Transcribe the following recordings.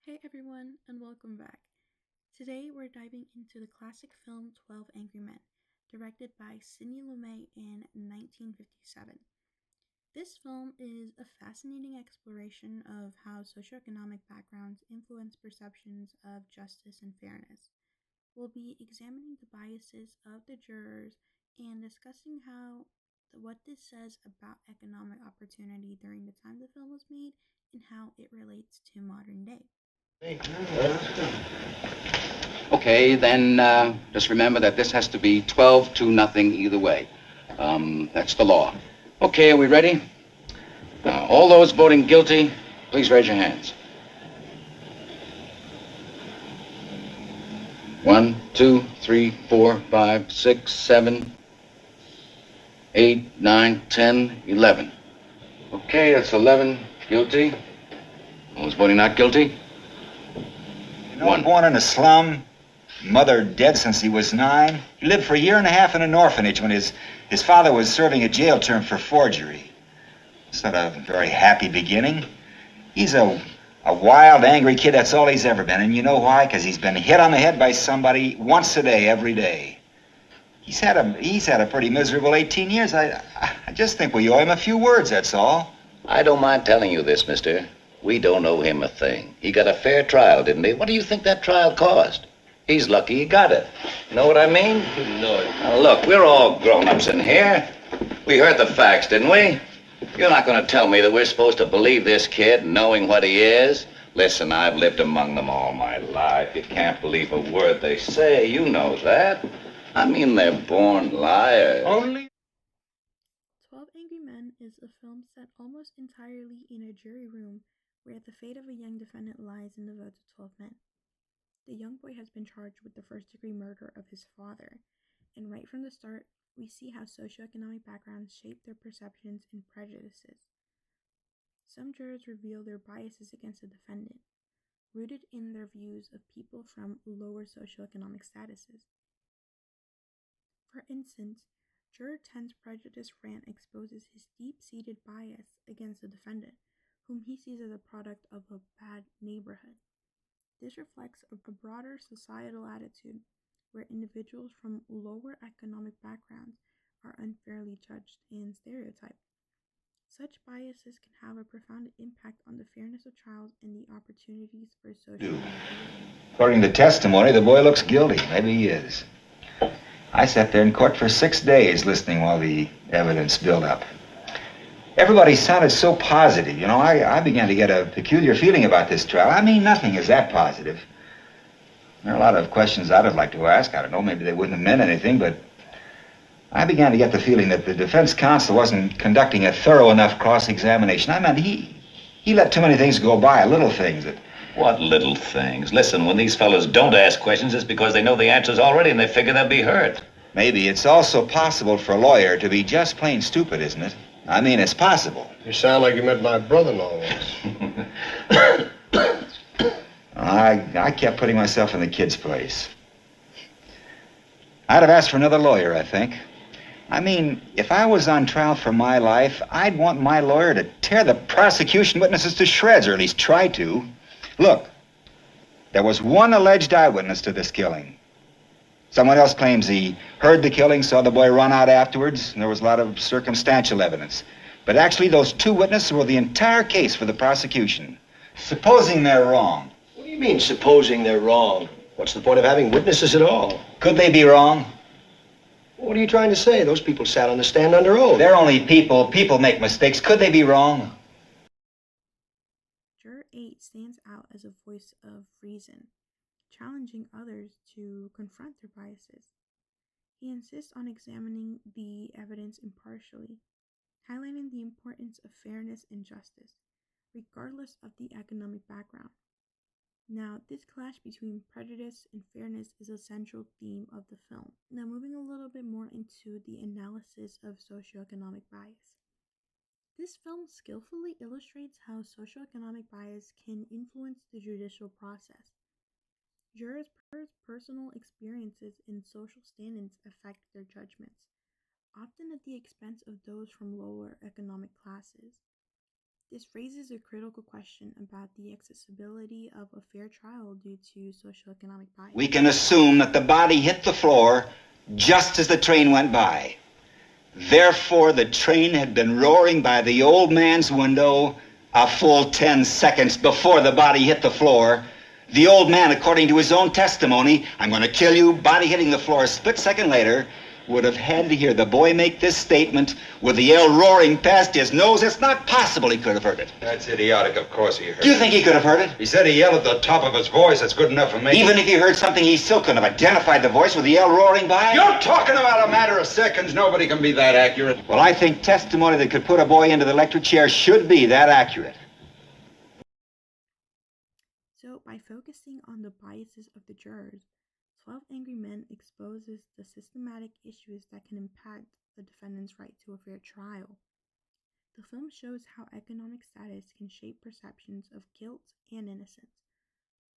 Hey everyone, and welcome back. Today we're diving into the classic film 12 Angry Men, directed by Sidney Lumet in 1957. This film is a fascinating exploration of how socioeconomic backgrounds influence perceptions of justice and fairness. We'll be examining the biases of the jurors and discussing what this says about economic opportunity during the time the film was made and how it relates to modern day. Okay, then just remember that this has to be 12 to nothing either way. That's the law. Okay, are we ready? Now, all those voting guilty, please raise your hands. 1, 2, 3, 4, 5, 6, 7, 8, 9, 10, 11. Okay, that's 11 guilty. All those voting not guilty? One. Born in a slum, mother dead since he was 9. He lived for a year and a half in an orphanage when his father was serving a jail term for forgery. It's not a very happy beginning. He's a wild, angry kid. That's all he's ever been. And you know why? Because he's been hit on the head by somebody once a day, every day. He's had a pretty miserable 18 years. I just think we owe him a few words, that's all. I don't mind telling you this, mister. We don't owe him a thing. He got a fair trial, didn't he? What do you think that trial cost? He's lucky he got it. Know what I mean? No. Now, look, we're all grown-ups in here. We heard the facts, didn't we? You're not going to tell me that we're supposed to believe this kid knowing what he is? Listen, I've lived among them all my life. You can't believe a word they say. You know that. I mean, they're born liars. Only 12 Angry Men is a film set almost entirely in a jury room where the fate of a young defendant lies in the votes of 12 men. The young boy has been charged with the first-degree murder of his father, and right from the start, we see how socioeconomic backgrounds shape their perceptions and prejudices. Some jurors reveal their biases against the defendant, rooted in their views of people from lower socioeconomic statuses. For instance, Juror 10's prejudice rant exposes his deep-seated bias against the defendant, whom he sees as a product of a bad neighborhood. This reflects a broader societal attitude where individuals from lower economic backgrounds are unfairly judged and stereotyped. Such biases can have a profound impact on the fairness of trials and the opportunities for social mobility. According to testimony, the boy looks guilty. Maybe he is. I sat there in court for 6 days listening while the evidence built up. Everybody sounded so positive. I began to get a peculiar feeling about this trial. I mean, nothing is that positive. There are a lot of questions I'd have liked to ask. I don't know, maybe they wouldn't have meant anything, but I began to get the feeling that the defense counsel wasn't conducting a thorough enough cross-examination. I mean, he let too many things go by, little things that... What little things? Listen, when these fellas don't ask questions, it's because they know the answers already and they figure they'll be hurt. Maybe it's also possible for a lawyer to be just plain stupid, isn't it? I mean, it's possible. you sound like you met my brother-in-law once. I kept putting myself in the kid's place. I'd have asked for another lawyer, I think. I mean, if I was on trial for my life, I'd want my lawyer to tear the prosecution witnesses to shreds, or at least try to. Look, there was one alleged eyewitness to this killing. Someone else claims he heard the killing, saw the boy run out afterwards, and there was a lot of circumstantial evidence. But actually, those two witnesses were the entire case for the prosecution. Supposing they're wrong. What do you mean, supposing they're wrong? What's the point of having witnesses at all? Could they be wrong? What are you trying to say? Those people sat on the stand under oath. They're only people. People make mistakes. Could they be wrong? Juror 8 stands out as a voice of reason, challenging others to confront their biases. He insists on examining the evidence impartially, highlighting the importance of fairness and justice, regardless of the economic background. Now, this clash between prejudice and fairness is a central theme of the film. Now, moving a little bit more into the analysis of socioeconomic bias. This film skillfully illustrates how socioeconomic bias can influence the judicial process. Jurors' personal experiences and social standings affect their judgments, often at the expense of those from lower economic classes. This raises a critical question about the accessibility of a fair trial due to socioeconomic bias. We can assume that the body hit the floor just as the train went by. Therefore, the train had been roaring by the old man's window a full 10 seconds before the body hit the floor. The old man, according to his own testimony, "I'm going to kill you," body hitting the floor a split second later, would have had to hear the boy make this statement with the yell roaring past his nose. It's not possible he could have heard it. That's idiotic, of course he heard it. Do you think he could have heard it? He said he yelled at the top of his voice. That's good enough for me. Even if he heard something, he still couldn't have identified the voice with the yell roaring by? You're talking about a matter of seconds. Nobody can be that accurate. Well, I think testimony that could put a boy into the electric chair should be that accurate. So, by focusing on the biases of the jurors, 12 Angry Men exposes the systematic issues that can impact the defendant's right to a fair trial. The film shows how economic status can shape perceptions of guilt and innocence,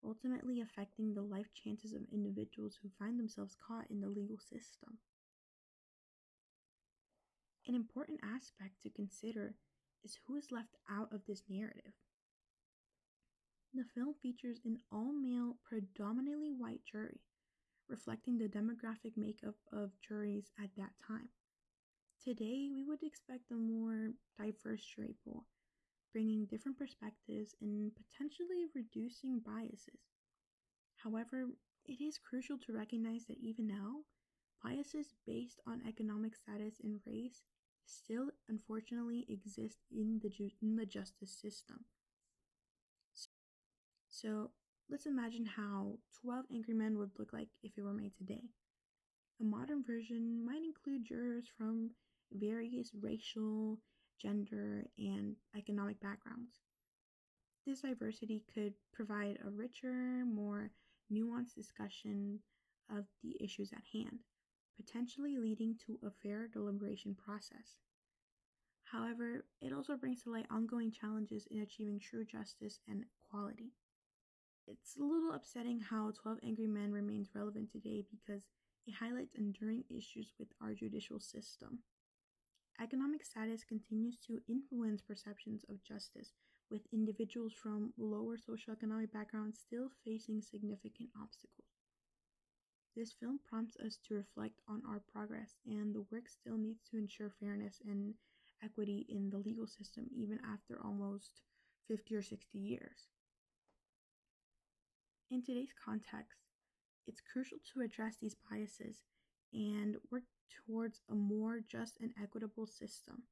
ultimately affecting the life chances of individuals who find themselves caught in the legal system. An important aspect to consider is who is left out of this narrative. The film features an all-male, predominantly white jury, reflecting the demographic makeup of juries at that time. Today, we would expect a more diverse jury pool, bringing different perspectives and potentially reducing biases. However, it is crucial to recognize that even now, biases based on economic status and race still unfortunately exist in the justice system. So let's imagine how 12 Angry Men would look like if it were made today. A modern version might include jurors from various racial, gender, and economic backgrounds. This diversity could provide a richer, more nuanced discussion of the issues at hand, potentially leading to a fair deliberation process. However, it also brings to light ongoing challenges in achieving true justice and equality. It's a little upsetting how 12 Angry Men remains relevant today because it highlights enduring issues with our judicial system. Economic status continues to influence perceptions of justice, with individuals from lower socioeconomic backgrounds still facing significant obstacles. This film prompts us to reflect on our progress, and the work still needs to ensure fairness and equity in the legal system even after almost 50 or 60 years. In today's context, it's crucial to address these biases and work towards a more just and equitable system.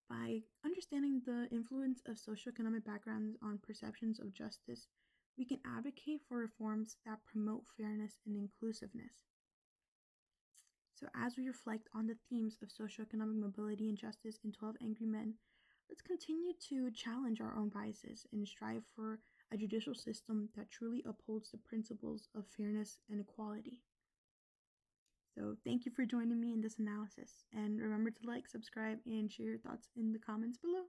By understanding the influence of socioeconomic backgrounds on perceptions of justice, we can advocate for reforms that promote fairness and inclusiveness. So as we reflect on the themes of socioeconomic mobility and justice in 12 Angry Men, let's continue to challenge our own biases and strive for a judicial system that truly upholds the principles of fairness and equality. So thank you for joining me in this analysis, and remember to like, subscribe, and share your thoughts in the comments below.